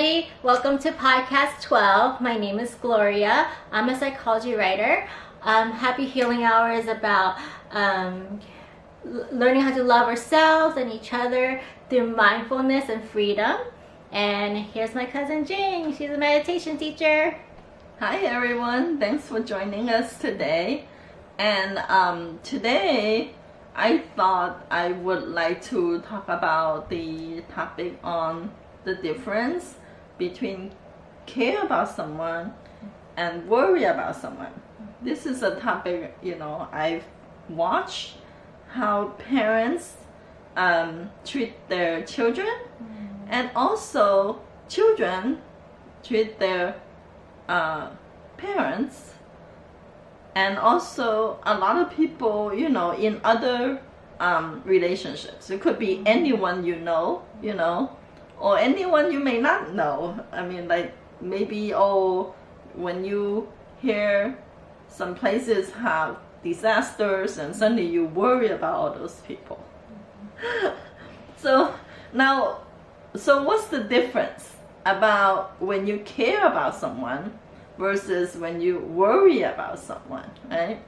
everybody. Welcome to podcast 12. My name is Gloria. I'm a psychology writer. Happy Healing Hour is about learning how to love ourselves and each other through mindfulness and freedom. And here's my cousin Jing. She's a meditation teacher. Hi everyone, thanks for joining us today. And today I thought I would like to talk about the topic on the difference between care about someone and worry about someone. This is a topic, I've watched how parents treat their children, and also children treat their parents, and also a lot of people, in other relationships. It could be anyone you know, or anyone you may not know. I mean, like maybe, when you hear some places have disasters and suddenly you worry about all those people. So what's the difference about when you care about someone versus when you worry about someone, right?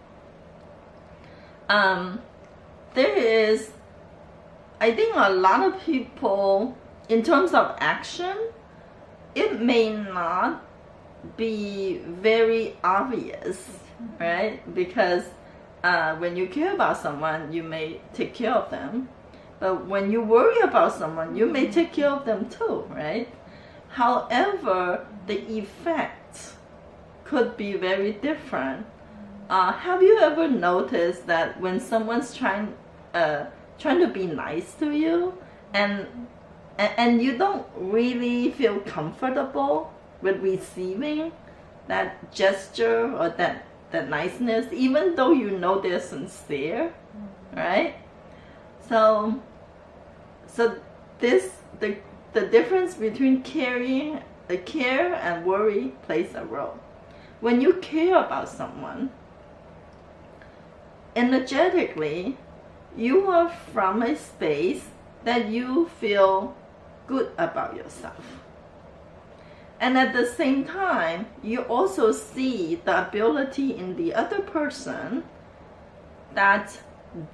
There is, I think a lot of people, in terms of action, it may not be very obvious, right? Because when you care about someone, you may take care of them. But when you worry about someone, you may take care of them too, right? However, the effect could be very different. Have you ever noticed that when someone's trying to be nice to you, and you don't really feel comfortable with receiving that gesture or that niceness, even though you know they're sincere, right? So the difference between the care and worry plays a role. When you care about someone, energetically, you are from a space that you feel good about yourself. And at the same time, you also see the ability in the other person that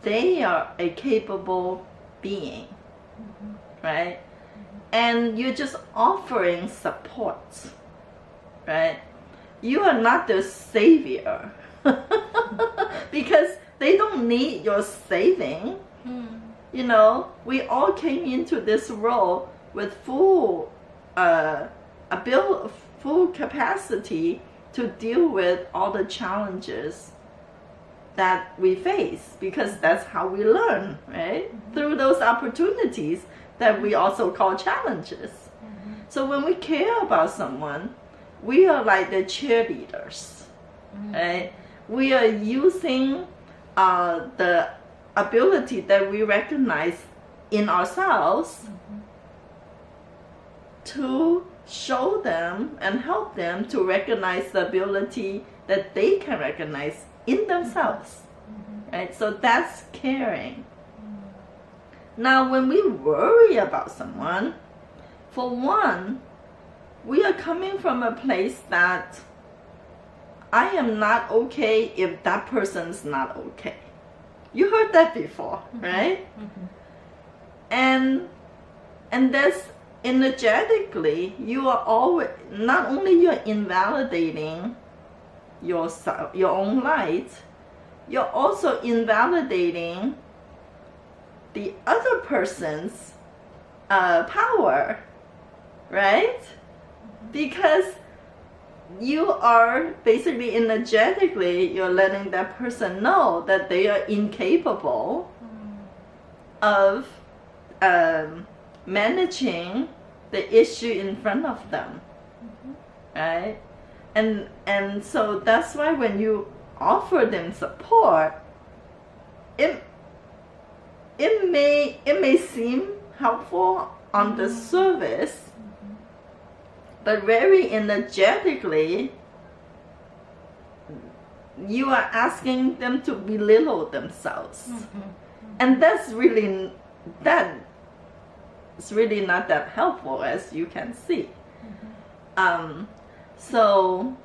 they are a capable being, right? And you're just offering support, right? You are not the savior because they don't need your saving. We all came into this role with full capacity to deal with all the challenges that we face, because that's how we learn, right? Through those opportunities that we also call challenges. So when we care about someone, we are like the cheerleaders, right? We are using the ability that we recognize in ourselves to show them and help them to recognize the ability that they can recognize in themselves, right? So that's caring. Now, when we worry about someone, for one, we are coming from a place that I am not okay if that person's not okay. You heard that before, right? And that's energetically, you are always, not only you're invalidating yourself, your own light, you're also invalidating the other person's power, right? Because you are basically energetically, you're letting that person know that they are incapable of managing the issue in front of them, right? And so that's why when you offer them support, it may seem helpful on the surface, but very energetically, you are asking them to belittle themselves. And that's really not that helpful, as you can see. So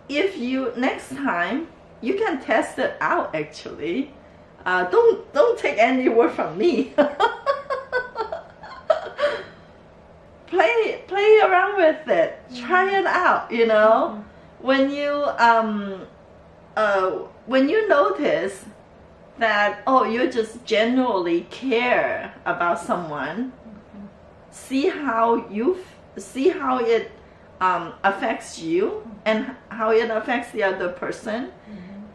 if you next time you can test it out actually. Don't take any word from me. Play around with it. Try it out. You know, when you notice that you just genuinely care about someone, see how it affects you and how it affects the other person,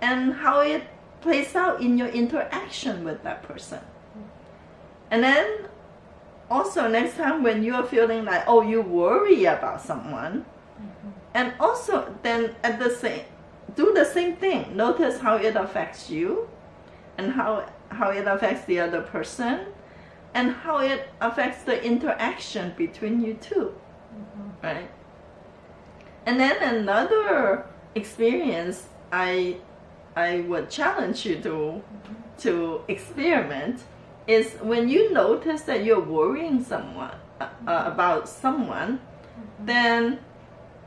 and how it plays out in your interaction with that person. And then also next time when you are feeling like you worry about someone, and also then do the same thing. Notice how it affects you, and how it affects the other person, and how it affects the interaction between you two, right? And then another experience I would challenge you to experiment is when you notice that you're worrying about someone, then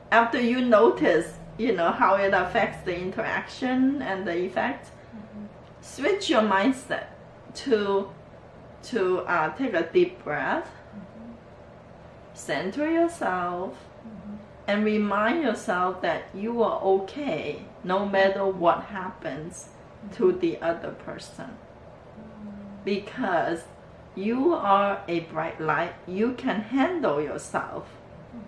after you notice, how it affects the interaction and the effect, switch your mindset to take a deep breath, center yourself, and remind yourself that you are okay no matter what happens to the other person. Because you are a bright light. You can handle yourself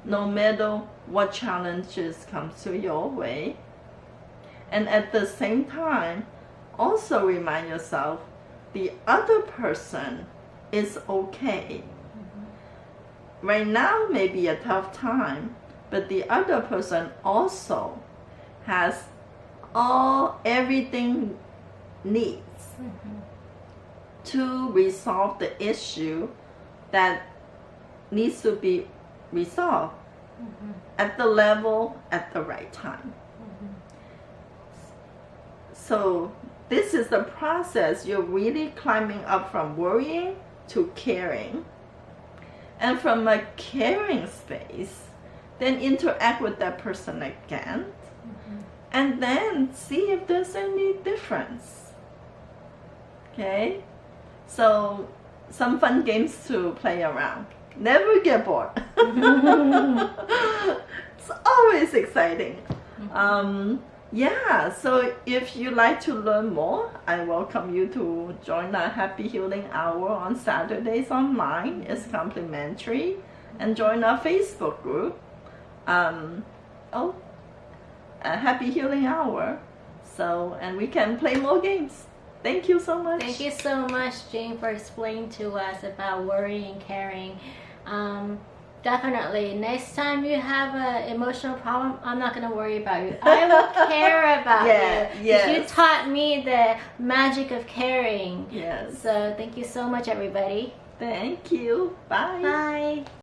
no matter what challenges come to your way. And at the same time, also remind yourself the other person is okay. Right now may be a tough time, but the other person also has everything needs to resolve the issue that needs to be resolved at the level at the right time. So this is the process. You're really climbing up from worrying to caring. And from a caring space, then interact with that person again, and then see if there's any difference. Okay? So some fun games to play around. Never get bored. It's always exciting. So if you like to learn more, I welcome you to join our Happy Healing Hour on Saturdays online. It's complimentary. And join our Facebook group. A Happy Healing Hour. And we can play more games. Thank you so much. Thank you so much, Jane, for explaining to us about worrying and caring. Definitely. Next time you have an emotional problem, I'm not going to worry about you. I will care about you. Yes. You taught me the magic of caring. Yes. So thank you so much, everybody. Thank you. Bye. Bye.